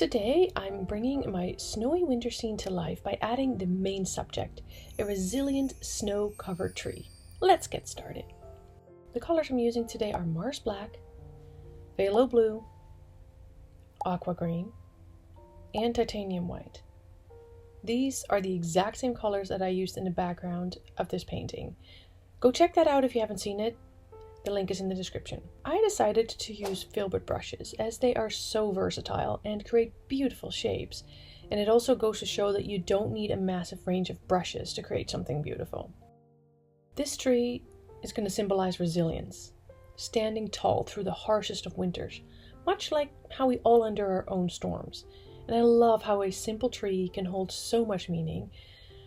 Today I'm bringing my snowy winter scene to life by adding the main subject, a resilient snow-covered tree. Let's get started. The colors I'm using today are Mars Black, Phthalo Blue, Aqua Green, and Titanium White. These are the exact same colors that I used in the background of this painting. Go check that out if you haven't seen it. The link is in the description. I decided to use filbert brushes as they are so versatile and create beautiful shapes. And it also goes to show that you don't need a massive range of brushes to create something beautiful. This tree is going to symbolize resilience, standing tall through the harshest of winters, much like how we all endure our own storms. And I love how a simple tree can hold so much meaning,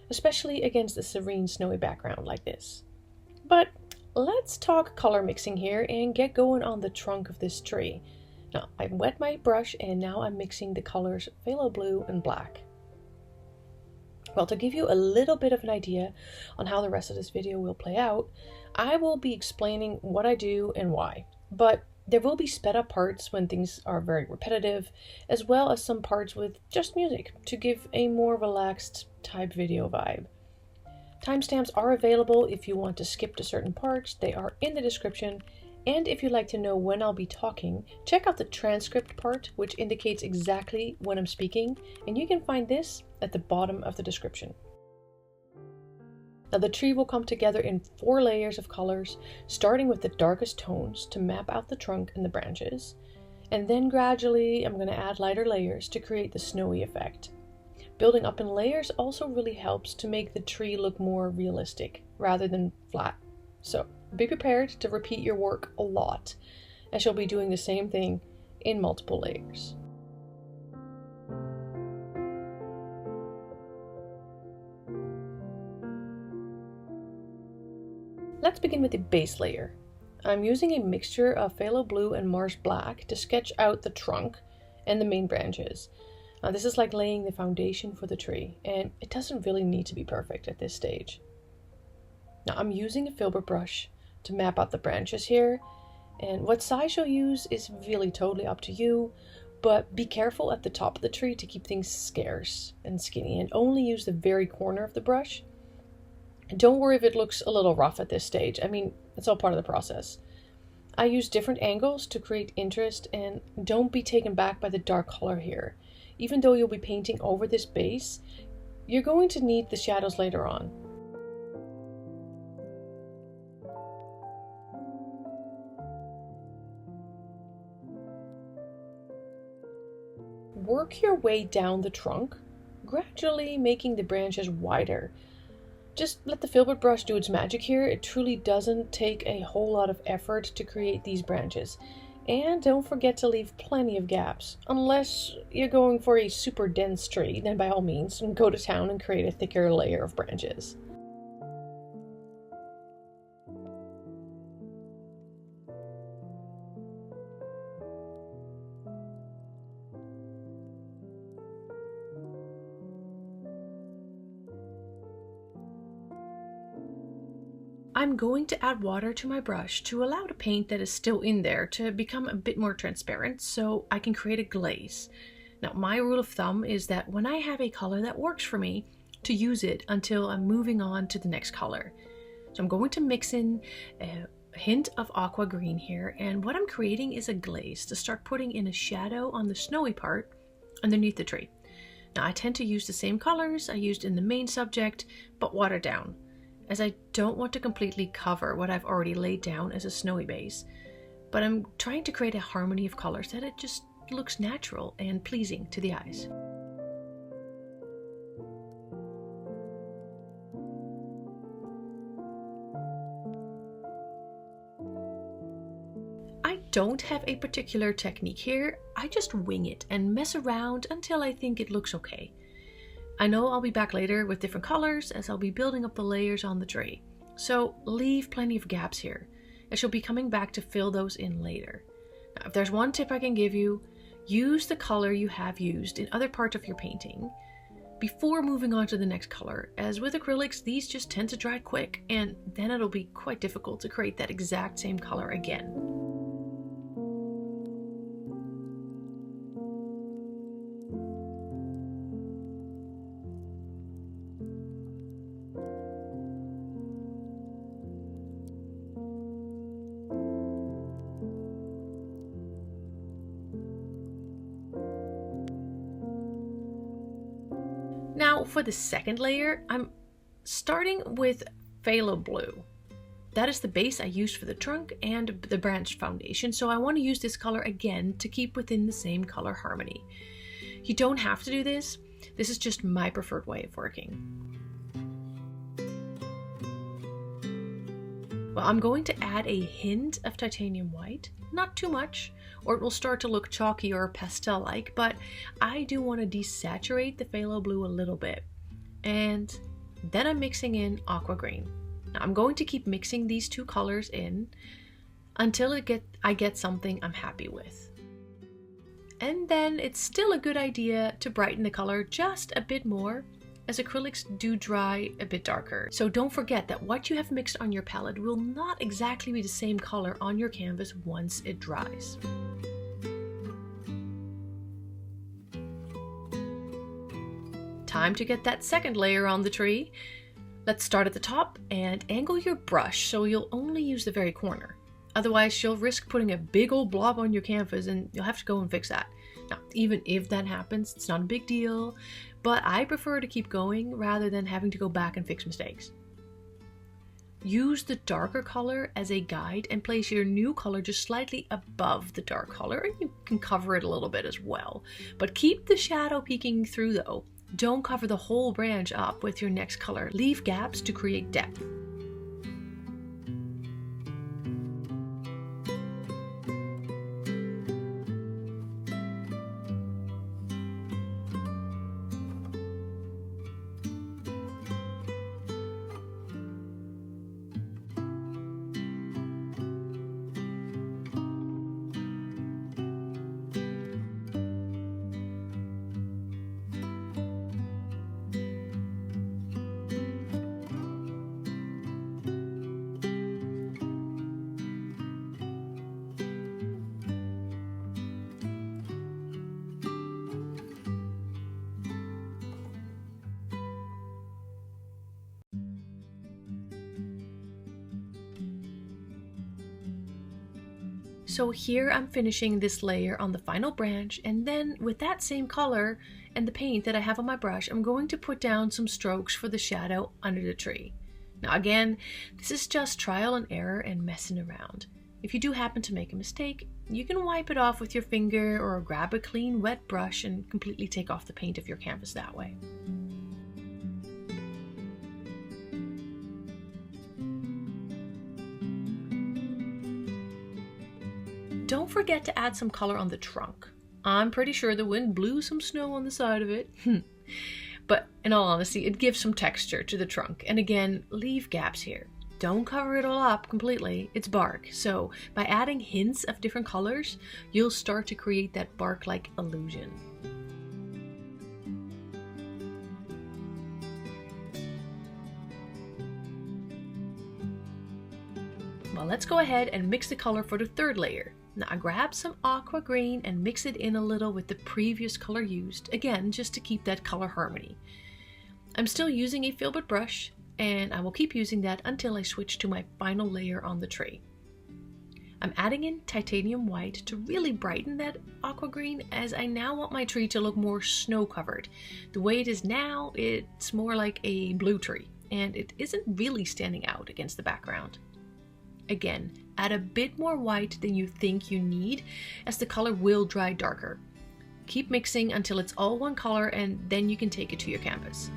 especially against a serene snowy background like this. But let's talk color mixing here and get going on the trunk of this tree. Now, I've wet my brush and now I'm mixing the colors phthalo blue and black. Well, to give you a little bit of an idea on how the rest of this video will play out, I will be explaining what I do and why. But there will be sped up parts when things are very repetitive, as well as some parts with just music to give a more relaxed type video vibe. Timestamps are available if you want to skip to certain parts. They are in the description. And if you'd like to know when I'll be talking, check out the transcript part, which indicates exactly when I'm speaking. And you can find this at the bottom of the description. Now the tree will come together in 4 layers of colors, starting with the darkest tones to map out the trunk and the branches. And then gradually I'm going to add lighter layers to create the snowy effect. Building up in layers also really helps to make the tree look more realistic rather than flat. So be prepared to repeat your work a lot, as you'll be doing the same thing in multiple layers. Let's begin with the base layer. I'm using a mixture of phthalo blue and Mars Black to sketch out the trunk and the main branches. This is like laying the foundation for the tree, and it doesn't really need to be perfect at this stage. Now I'm using a filbert brush to map out the branches here, and what size you'll use is really totally up to you, but be careful at the top of the tree to keep things scarce and skinny, and only use the very corner of the brush. And don't worry if it looks a little rough at this stage. I mean, it's all part of the process. I use different angles to create interest, and don't be taken back by the dark color here. Even though you'll be painting over this base, you're going to need the shadows later on. Work your way down the trunk, gradually making the branches wider. Just let the filbert brush do its magic here. It truly doesn't take a whole lot of effort to create these branches. And don't forget to leave plenty of gaps. Unless you're going for a super dense tree, then by all means, go to town and create a thicker layer of branches. I'm going to add water to my brush to allow the paint that is still in there to become a bit more transparent so I can create a glaze. Now, my rule of thumb is that when I have a color that works for me, to use it until I'm moving on to the next color. So I'm going to mix in a hint of aqua green here, and what I'm creating is a glaze to start putting in a shadow on the snowy part underneath the tree. Now, I tend to use the same colors I used in the main subject, but watered down, as I don't want to completely cover what I've already laid down as a snowy base, but I'm trying to create a harmony of colors that it just looks natural and pleasing to the eyes. I don't have a particular technique here, I just wing it and mess around until I think it looks okay. I know I'll be back later with different colors as I'll be building up the layers on the tree. So leave plenty of gaps here, as you'll be coming back to fill those in later. Now, if there's one tip I can give you, use the color you have used in other parts of your painting before moving on to the next color, as with acrylics, these just tend to dry quick, and then it'll be quite difficult to create that exact same color again. Now for the second layer, I'm starting with phthalo blue. That is the base I used for the trunk and the branch foundation, so I want to use this color again to keep within the same color harmony. You don't have to do this. This is just my preferred way of working. Well, I'm going to add a hint of titanium white, not too much, or it will start to look chalky or pastel-like, but I do want to desaturate the phthalo blue a little bit. And then I'm mixing in aqua green. Now I'm going to keep mixing these two colors in until I get something I'm happy with. And then it's still a good idea to brighten the color just a bit more, as acrylics do dry a bit darker. So don't forget that what you have mixed on your palette will not exactly be the same color on your canvas once it dries. Time to get that second layer on the tree. Let's start at the top and angle your brush so you'll only use the very corner. Otherwise you'll risk putting a big old blob on your canvas and you'll have to go and fix that. Now, even if that happens, it's not a big deal, but I prefer to keep going rather than having to go back and fix mistakes. Use the darker color as a guide and place your new color just slightly above the dark color, and you can cover it a little bit as well. But keep the shadow peeking through though. Don't cover the whole branch up with your next color. Leave gaps to create depth. So here I'm finishing this layer on the final branch, and then with that same color and the paint that I have on my brush, I'm going to put down some strokes for the shadow under the tree. Now again, this is just trial and error and messing around. If you do happen to make a mistake, you can wipe it off with your finger or grab a clean wet brush and completely take off the paint of your canvas that way. Don't forget to add some color on the trunk. I'm pretty sure the wind blew some snow on the side of it. But in all honesty, it gives some texture to the trunk. And again, leave gaps here. Don't cover it all up completely. It's bark. So by adding hints of different colors, you'll start to create that bark-like illusion. Well, let's go ahead and mix the color for the third layer. Now I grab some aqua green and mix it in a little with the previous color used, again just to keep that color harmony. I'm still using a filbert brush, and I will keep using that until I switch to my final layer on the tree. I'm adding in titanium white to really brighten that aqua green, as I now want my tree to look more snow covered. The way it is now, it's more like a blue tree, and it isn't really standing out against the background. Again, add a bit more white than you think you need, as the color will dry darker. Keep mixing until it's all one color, and then you can take it to your canvas.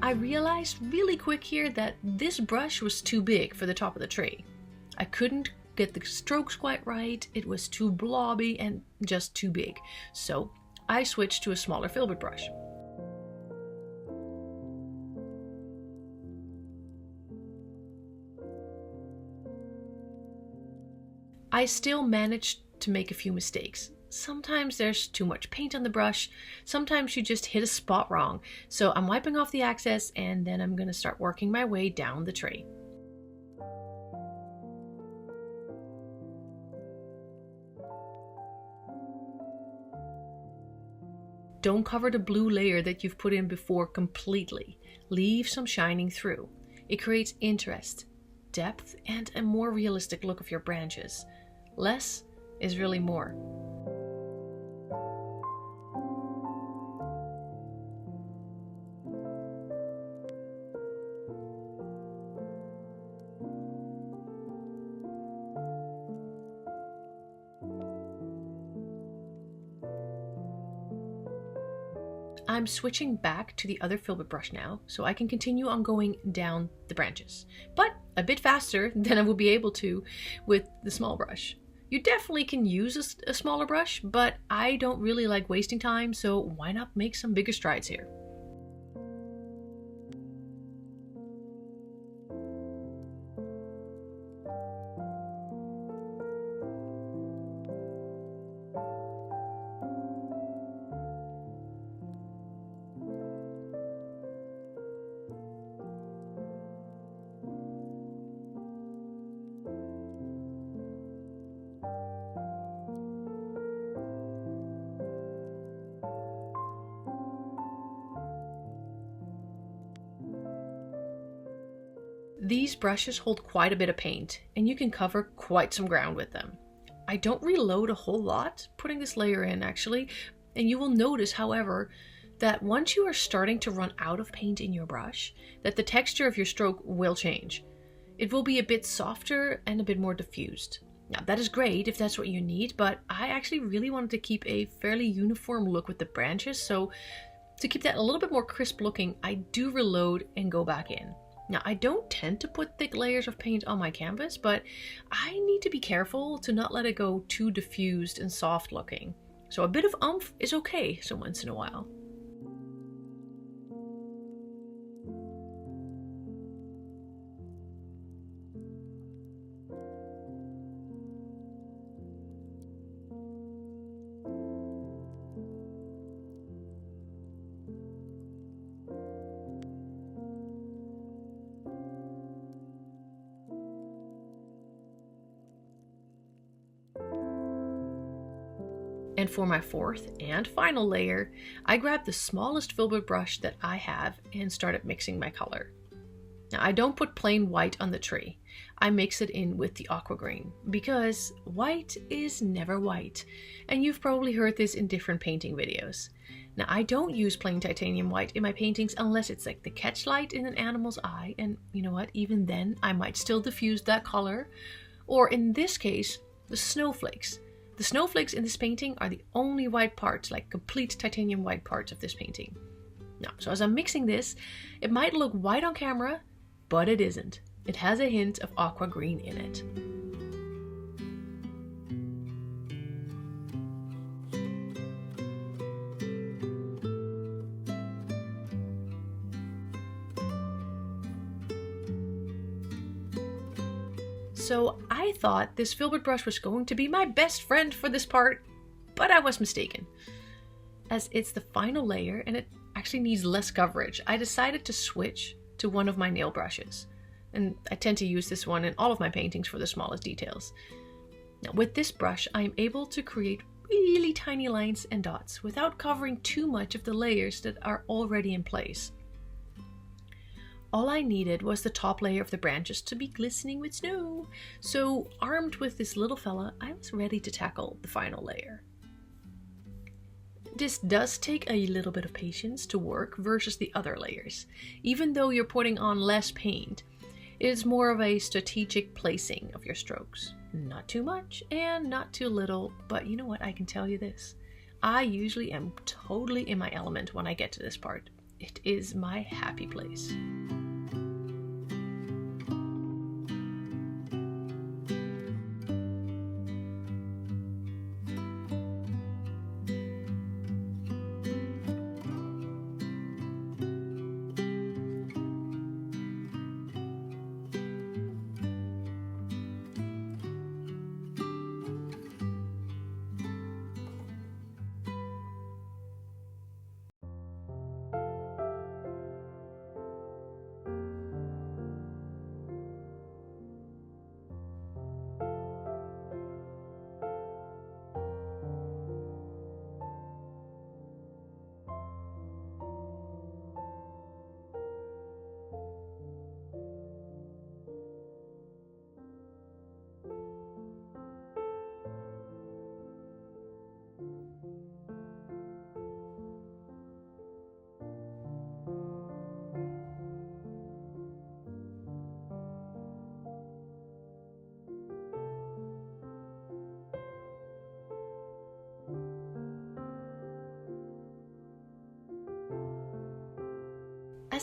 I realized really quick here that this brush was too big for the top of the tree. I couldn't get the strokes quite right, it was too blobby and just too big. So I switched to a smaller filbert brush. I still managed to make a few mistakes. Sometimes there's too much paint on the brush, sometimes you just hit a spot wrong. So I'm wiping off the excess, and then I'm going to start working my way down the tree. Don't cover the blue layer that you've put in before completely. Leave some shining through. It creates interest, depth, and a more realistic look of your branches. Less is really more. I'm switching back to the other filbert brush now, so I can continue on going down the branches, but a bit faster than I would be able to with the small brush. You definitely can use a smaller brush, but I don't really like wasting time, so why not make some bigger strides here? These brushes hold quite a bit of paint, and you can cover quite some ground with them. I don't reload a whole lot putting this layer in actually, and you will notice, however, that once you are starting to run out of paint in your brush, that the texture of your stroke will change. It will be a bit softer and a bit more diffused. Now that is great if that's what you need, but I actually really wanted to keep a fairly uniform look with the branches, so to keep that a little bit more crisp looking, I do reload and go back in. Now, I don't tend to put thick layers of paint on my canvas, but I need to be careful to not let it go too diffused and soft looking. So a bit of oomph is okay so once in a while. And for my fourth and final layer, I grabbed the smallest filbert brush that I have and started mixing my color. Now, I don't put plain white on the tree. I mix it in with the aqua green because white is never white. And you've probably heard this in different painting videos. Now, I don't use plain titanium white in my paintings unless it's like the catchlight in an animal's eye. And you know what? Even then, I might still diffuse that color. Or in this case, the snowflakes. The snowflakes in this painting are the only white parts, like complete titanium white parts of this painting. Now, so as I'm mixing this, it might look white on camera, but it isn't. It has a hint of aqua green in it. So I thought this filbert brush was going to be my best friend for this part, but I was mistaken. As it's the final layer and it actually needs less coverage, I decided to switch to one of my nail brushes. And I tend to use this one in all of my paintings for the smallest details. Now with this brush, I am able to create really tiny lines and dots without covering too much of the layers that are already in place. All I needed was the top layer of the branches to be glistening with snow. So armed with this little fella, I was ready to tackle the final layer. This does take a little bit of patience to work versus the other layers. Even though you're putting on less paint, it is more of a strategic placing of your strokes. Not too much and not too little, but you know what, I can tell you this. I usually am totally in my element when I get to this part. It is my happy place.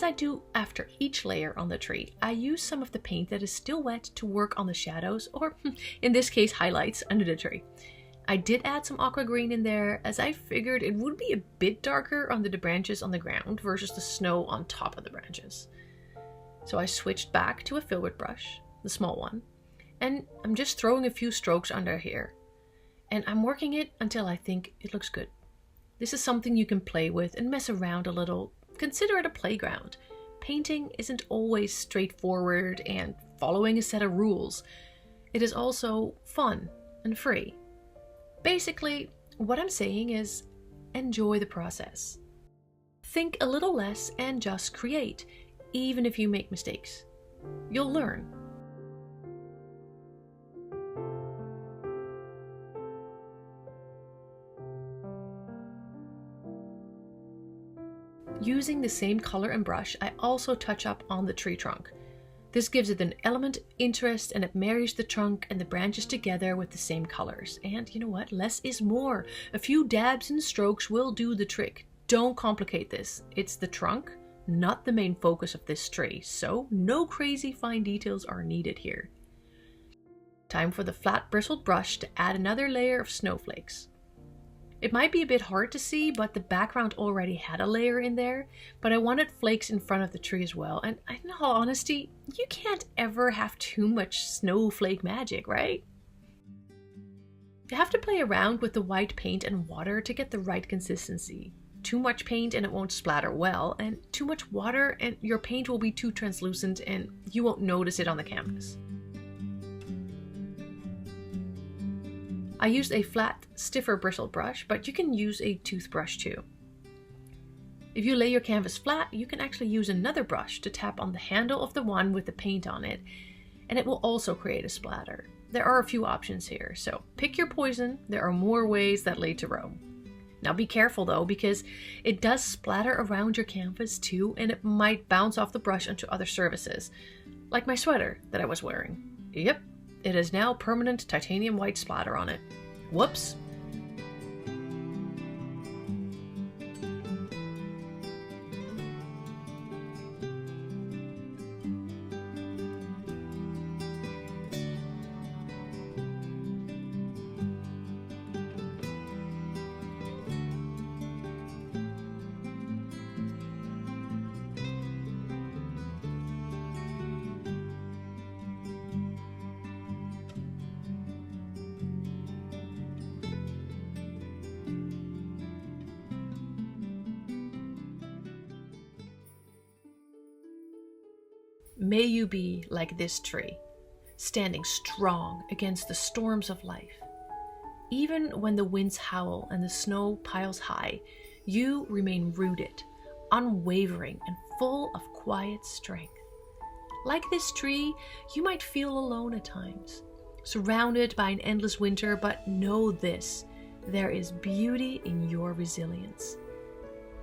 As I do after each layer on the tree, I use some of the paint that is still wet to work on the shadows, or in this case highlights, under the tree. I did add some aqua green in there, as I figured it would be a bit darker under the branches on the ground versus the snow on top of the branches. So I switched back to a filbert brush, the small one, and I'm just throwing a few strokes under here. And I'm working it until I think it looks good. This is something you can play with and mess around a little. Consider it a playground. Painting isn't always straightforward and following a set of rules. It is also fun and free. Basically, what I'm saying is enjoy the process. Think a little less and just create, even if you make mistakes. You'll learn. Using the same color and brush, I also touch up on the tree trunk. This gives it an element of interest, and it marries the trunk and the branches together with the same colors. And you know what? Less is more. A few dabs and strokes will do the trick. Don't complicate this. It's the trunk, not the main focus of this tree, so no crazy fine details are needed here. Time for the flat bristled brush to add another layer of snowflakes. It might be a bit hard to see, but the background already had a layer in there, but I wanted flakes in front of the tree as well, and in all honesty, you can't ever have too much snowflake magic, right? You have to play around with the white paint and water to get the right consistency. Too much paint and it won't splatter well, and too much water and your paint will be too translucent and you won't notice it on the canvas. I used a flat, stiffer bristled brush, but you can use a toothbrush too. If you lay your canvas flat, you can actually use another brush to tap on the handle of the one with the paint on it, and it will also create a splatter. There are a few options here, so pick your poison. There are more ways that lead to Rome. Now be careful though, because it does splatter around your canvas too, and it might bounce off the brush onto other surfaces, like my sweater that I was wearing. Yep. It has now permanent titanium white splatter on it. Whoops. May you be like this tree, standing strong against the storms of life. Even when the winds howl and the snow piles high, you remain rooted, unwavering, and full of quiet strength. Like this tree, you might feel alone at times, surrounded by an endless winter, but know this: there is beauty in your resilience.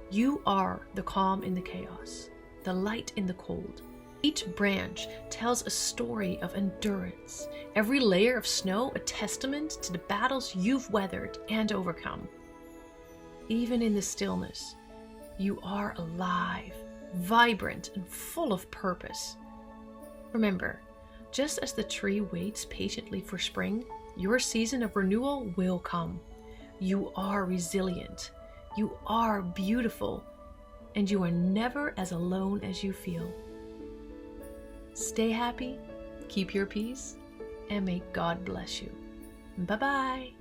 You are the calm in the chaos, the light in the cold. Each branch tells a story of endurance, every layer of snow a testament to the battles you've weathered and overcome. Even in the stillness, you are alive, vibrant, and full of purpose. Remember, just as the tree waits patiently for spring, your season of renewal will come. You are resilient, you are beautiful, and you are never as alone as you feel. Stay happy, keep your peace, and may God bless you. Bye-bye.